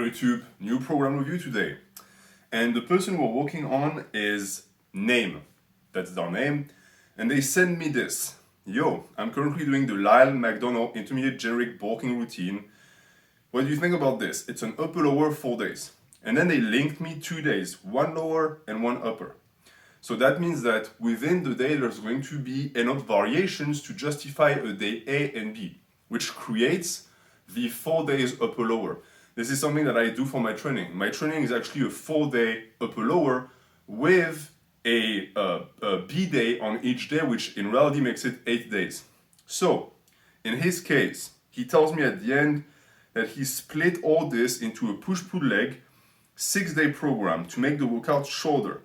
Hello YouTube, new program review today. And the person we're working on is Name. That's their name. And they send me this. Yo, I'm currently doing the Lyle Mcdonald intermediate generic bulking routine. What do you think about this? It's an upper lower 4 days. And then they linked me 2 days, one lower and one upper. So that means that within the day there's going to be enough variations to justify a day A and B, which creates the 4 days upper lower. This is something that I do for my training. My training is actually a 4-day upper lower with a B day on each day, which in reality makes it 8 days. So in his case, he tells me at the end that he split all this into a push-pull leg 6-day program to make the workout shorter.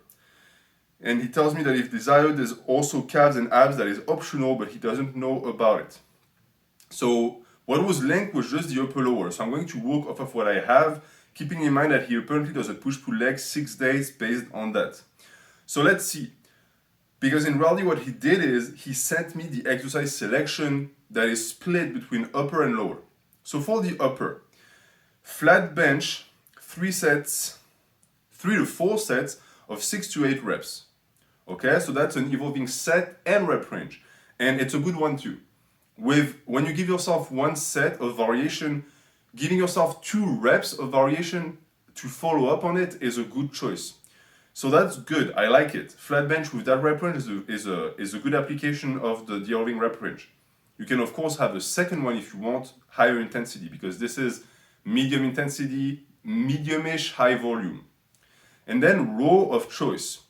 And he tells me that if desired, there's also calves and abs that is optional, but he doesn't know about it. So what was linked was just the upper lower. So I'm going to work off of what I have, keeping in mind that he apparently does a push-pull leg 6 days based on that. So let's see. Because in reality what he did is he sent me the exercise selection that is split between upper and lower. So for the upper, flat bench, 3 to 4 sets of 6 to 8 reps. Okay, so that's an evolving set and rep range. And it's a good one too. When you give yourself one set of variation, giving yourself 2 reps of variation to follow up on it is a good choice. So that's good, I like it. Flat bench with that rep range is a good application of the evolving rep range. You can of course have a second one if you want higher intensity, because this is medium intensity, medium-ish high volume. And then row of choice.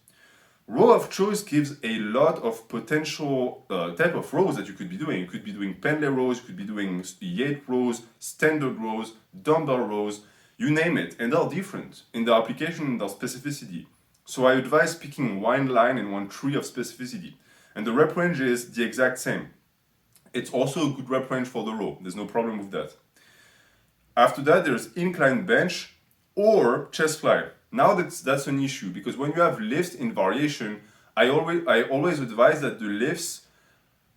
Row of choice gives a lot of potential type of rows that you could be doing. You could be doing pendlay rows, you could be doing yate rows, standard rows, dumbbell rows, you name it. And they're different in their application and their specificity. So I advise picking one line and one tree of specificity. And the rep range is the exact same. It's also a good rep range for the row. There's no problem with that. After that, there's incline bench or chest fly. Now that's an issue, because when you have lifts in variation, I always advise that the lifts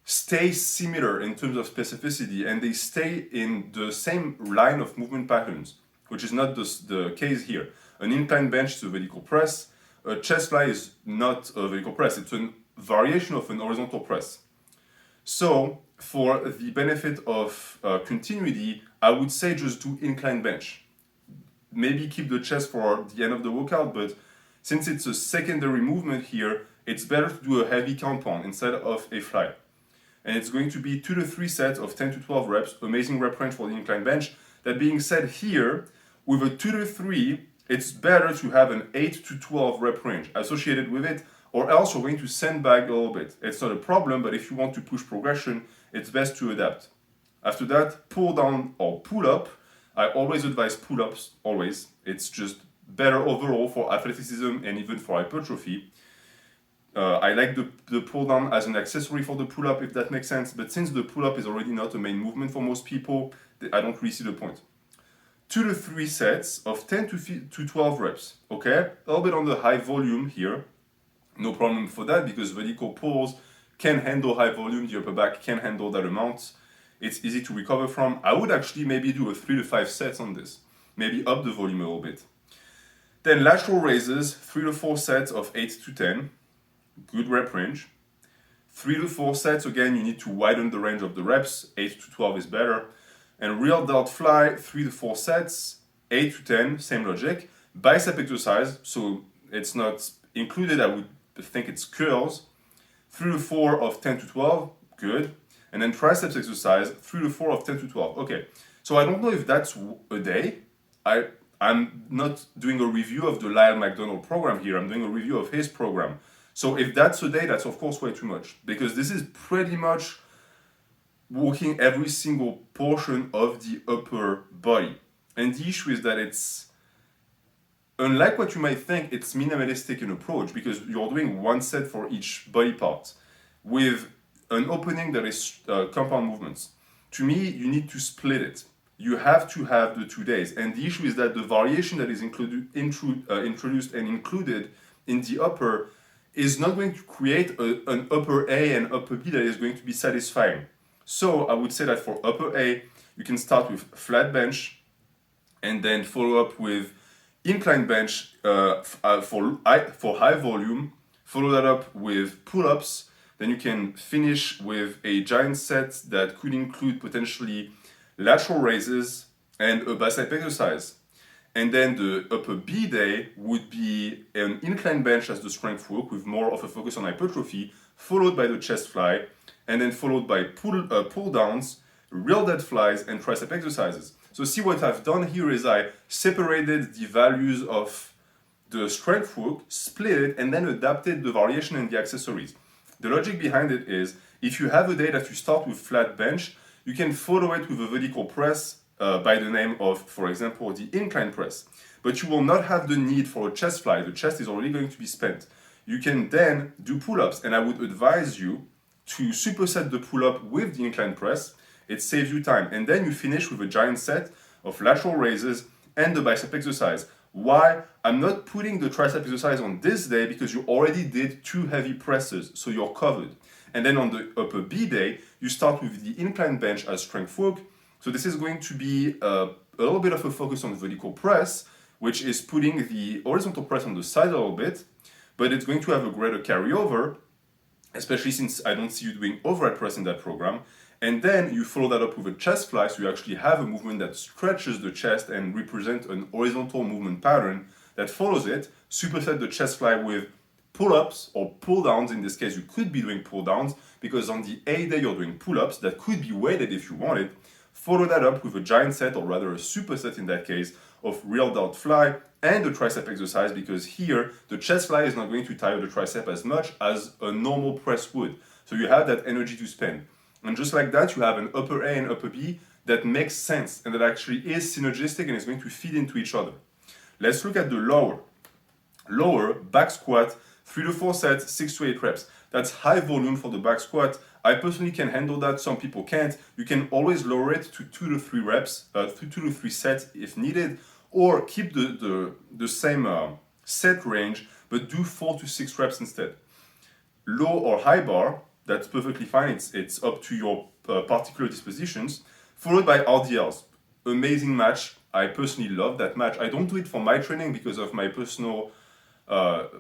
stay similar in terms of specificity and they stay in the same line of movement patterns, which is not the case here. An incline bench is a vertical press, a chest fly is not a vertical press, it's a variation of an horizontal press. So for the benefit of continuity, I would say just do incline bench. Maybe keep the chest for the end of the workout, but since it's a secondary movement here, it's better to do a heavy compound instead of a fly. And it's going to be 2 to 3 sets of 10 to 12 reps, amazing rep range for the incline bench. That being said, here, with a 2 to 3, it's better to have an 8 to 12 rep range associated with it, or else you're going to sandbag a little bit. It's not a problem, but if you want to push progression, it's best to adapt. After that, pull down or pull up. I always advise pull-ups, always. It's just better overall for athleticism and even for hypertrophy. I like the pull-down as an accessory for the pull-up, if that makes sense. But since the pull-up is already not a main movement for most people, I don't really see the point. 2 to 3 sets of 10 to 12 reps, okay? A little bit on the high volume here. No problem for that, because vertical pulls can handle high volume, the upper back can handle that amount. It's easy to recover from. I would actually maybe do a 3 to 5 sets on this. Maybe up the volume a little bit. Then lateral raises, 3 to 4 sets of 8 to 10. Good rep range. 3 to 4 sets, again, you need to widen the range of the reps. 8 to 12 is better. And real delt fly, 3 to 4 sets, 8 to 10, same logic. Bicep exercise, so it's not included, I would think it's curls. 3 to 4 of 10 to 12, good. And then triceps exercise, 3 to 4 of 10 to 12. Okay, so I don't know if that's a day. I'm not doing a review of the Lyle Mcdonald program here. I'm doing a review of his program. So if that's a day, that's of course way too much, because this is pretty much working every single portion of the upper body. And the issue is that it's, unlike what you might think, it's minimalistic in approach, because you're doing one set for each body part with an opening that is compound movements. To me, you need to split it. You have to have the 2 days. And the issue is that the variation that is introduced and included in the upper is not going to create an upper A and upper B that is going to be satisfying. So I would say that for upper A, you can start with flat bench, and then follow up with incline bench for high volume, follow that up with pull-ups. Then you can finish with a giant set that could include potentially lateral raises and a bicep exercise. And then the upper B day would be an incline bench as the strength work with more of a focus on hypertrophy, followed by the chest fly, and then followed by pull downs, real dead flies, and tricep exercises. So see what I've done here is I separated the values of the strength work, split it, and then adapted the variation and the accessories. The logic behind it is if you have a day that you start with flat bench, you can follow it with a vertical press by the name of, for example, the incline press. But you will not have the need for a chest fly. The chest is already going to be spent. You can then do pull-ups, and I would advise you to superset the pull-up with the incline press. It saves you time. And then you finish with a giant set of lateral raises and the bicep exercise. Why? I'm not putting the tricep exercise on this day because you already did 2 heavy presses, so you're covered. And then on the upper B day, you start with the incline bench as strength work. So this is going to be a little bit of a focus on vertical press, which is putting the horizontal press on the side a little bit, but it's going to have a greater carryover, especially since I don't see you doing overhead press in that program. And then you follow that up with a chest fly, so you actually have a movement that stretches the chest and represents an horizontal movement pattern that follows it. Superset the chest fly with pull-ups or pull-downs. In this case, you could be doing pull-downs because on the A day you're doing pull-ups that could be weighted if you wanted. Follow that up with a giant set, or rather a superset in that case, of real delt fly and the tricep exercise, because here the chest fly is not going to tire the tricep as much as a normal press would. So you have that energy to spend. And just like that, you have an upper A and upper B that makes sense and that actually is synergistic and is going to feed into each other. Let's look at the lower. Lower, back squat, 3 to 4 sets, 6 to 8 reps. That's high volume for the back squat. I personally can handle that, some people can't. You can always lower it to 2 to 3 reps, 2 to 3 sets if needed, or keep the same set range, but do 4 to 6 reps instead. Low or high bar, that's perfectly fine. It's up to your particular dispositions. Followed by RDLs. Amazing match. I personally love that match. I don't do it for my training because of my personal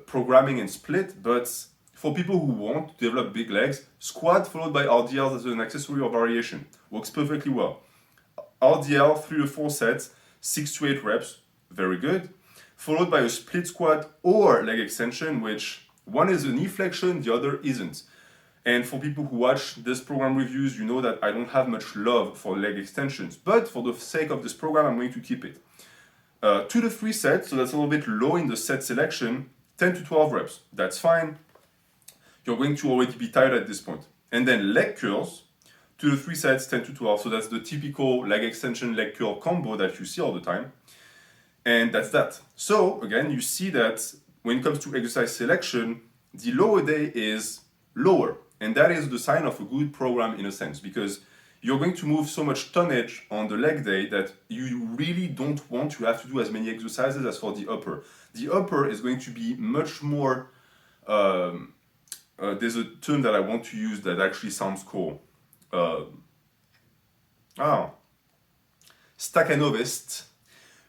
programming and split, but for people who want to develop big legs, squat followed by RDLs as an accessory or variation. Works perfectly well. RDL, 3 to 4 sets, 6 to 8 reps. Very good. Followed by a split squat or leg extension, which one is a knee flexion, the other isn't. And for people who watch this program reviews, you know that I don't have much love for leg extensions, but for the sake of this program, I'm going to keep it. 2 to 3 sets, so that's a little bit low in the set selection, 10 to 12 reps, that's fine. You're going to already be tired at this point. And then leg curls, 2 to 3 sets, 10 to 12, so that's the typical leg extension, leg curl combo that you see all the time. And that's that. So again, you see that when it comes to exercise selection, the lower day is lower. And that is the sign of a good program in a sense, because you're going to move so much tonnage on the leg day that you really don't want to have to do as many exercises as for the upper. The upper is going to be much more, there's a term that I want to use that actually sounds cool. Staccanovist,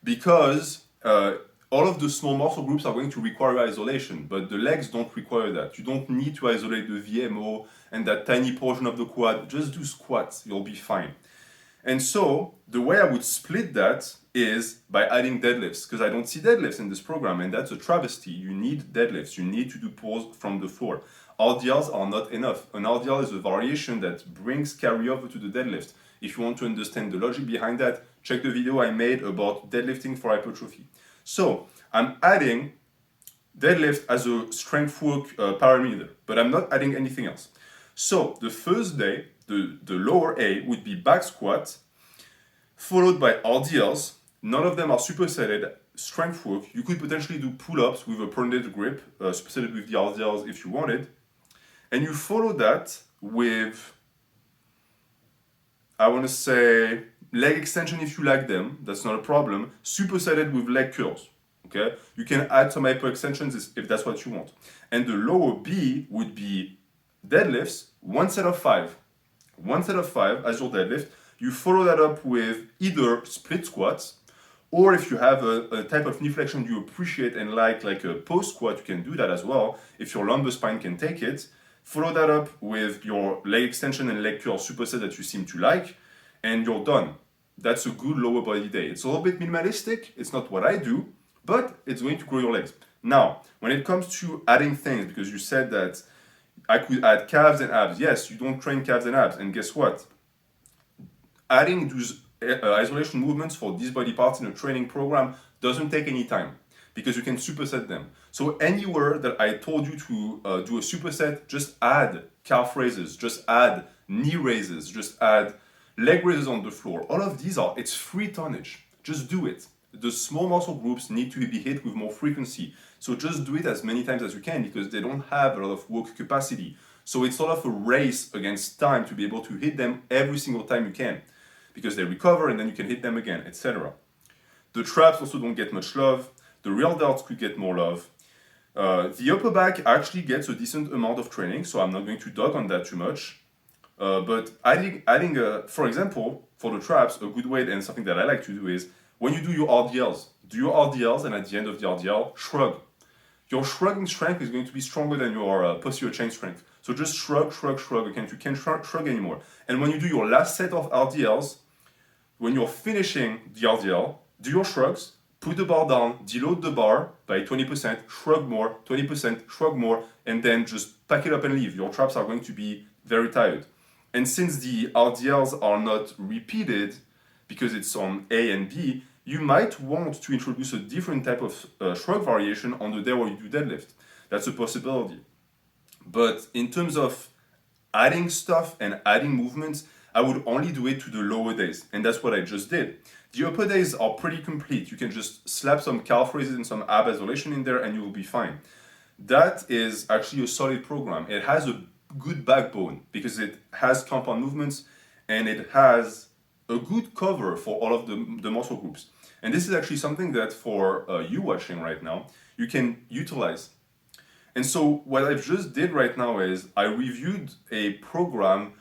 because all of the small muscle groups are going to require isolation, but the legs don't require that. You don't need to isolate the VMO and that tiny portion of the quad. Just do squats, you'll be fine. And so the way I would split that is by adding deadlifts, because I don't see deadlifts in this program, and that's a travesty. You need deadlifts. You need to do pulls from the floor. RDLs are not enough. An RDL is a variation that brings carryover to the deadlift. If you want to understand the logic behind that, check the video I made about deadlifting for hypertrophy. So I'm adding deadlift as a strength work parameter, but I'm not adding anything else. So the first day, the lower A would be back squat, followed by RDLs. None of them are supersetted. Strength work. You could potentially do pull-ups with a pronated grip, supersetted with the RDLs if you wanted. And you follow that with, I want to say, leg extension if you like them, that's not a problem. Supersetted with leg curls, okay? You can add some hyper extensions if that's what you want. And the lower B would be deadlifts, 1 set of 5. 1 set of 5 as your deadlift. You follow that up with either split squats Or if you have a type of knee flexion you appreciate and like a post squat, you can do that as well. If your lumbar spine can take it, follow that up with your leg extension and leg curl superset that you seem to like, and you're done. That's a good lower body day. It's a little bit minimalistic. It's not what I do, but it's going to grow your legs. Now, when it comes to adding things, because you said that I could add calves and abs. Yes, you don't train calves and abs. And guess what? Adding those isolation movements for these body parts in a training program doesn't take any time because you can superset them. So anywhere that I told you to do a superset, just add calf raises, just add knee raises, just add leg raises on the floor. All of these it's free tonnage. Just do it. The small muscle groups need to be hit with more frequency. So just do it as many times as you can because they don't have a lot of work capacity. So it's sort of a race against time to be able to hit them every single time you can because they recover and then you can hit them again, etc. The traps also don't get much love. The real delts could get more love. The upper back actually gets a decent amount of training, so I'm not going to dog on that too much. But adding for example, for the traps, a good way and something that I like to do is when you do your RDLs, do your RDLs and at the end of the RDL, shrug. Your shrugging strength is going to be stronger than your posterior chain strength. So just shrug, shrug, shrug. Okay, you can't shrug anymore. And when you do your last set of RDLs, when you're finishing the RDL, do your shrugs, put the bar down, deload the bar by 20%, shrug more, 20%, shrug more, and then just pack it up and leave. Your traps are going to be very tired. And since the RDLs are not repeated, because it's on A and B, you might want to introduce a different type of shrug variation on the day where you do deadlift. That's a possibility. But in terms of adding stuff and adding movements, I would only do it to the lower days. And that's what I just did. The upper days are pretty complete. You can just slap some calf raises and some ab isolation in there and you will be fine. That is actually a solid program. It has a good backbone because it has compound movements and it has a good cover for all of the muscle groups. And this is actually something that for you watching right now, you can utilize. And so what I've just did right now is I reviewed a program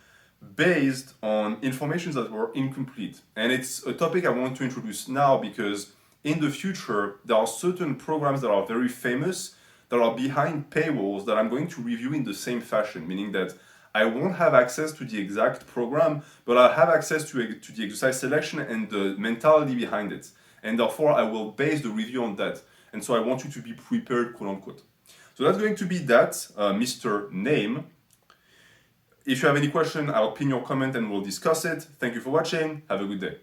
based on information that were incomplete. And it's a topic I want to introduce now because in the future, there are certain programs that are very famous that are behind paywalls that I'm going to review in the same fashion, meaning that I won't have access to the exact program, but I'll have access to the exercise selection and the mentality behind it. And therefore, I will base the review on that. And so I want you to be prepared, quote unquote. So that's going to be that, Mr. Name. If you have any question, I'll pin your comment and we'll discuss it. Thank you for watching. Have a good day.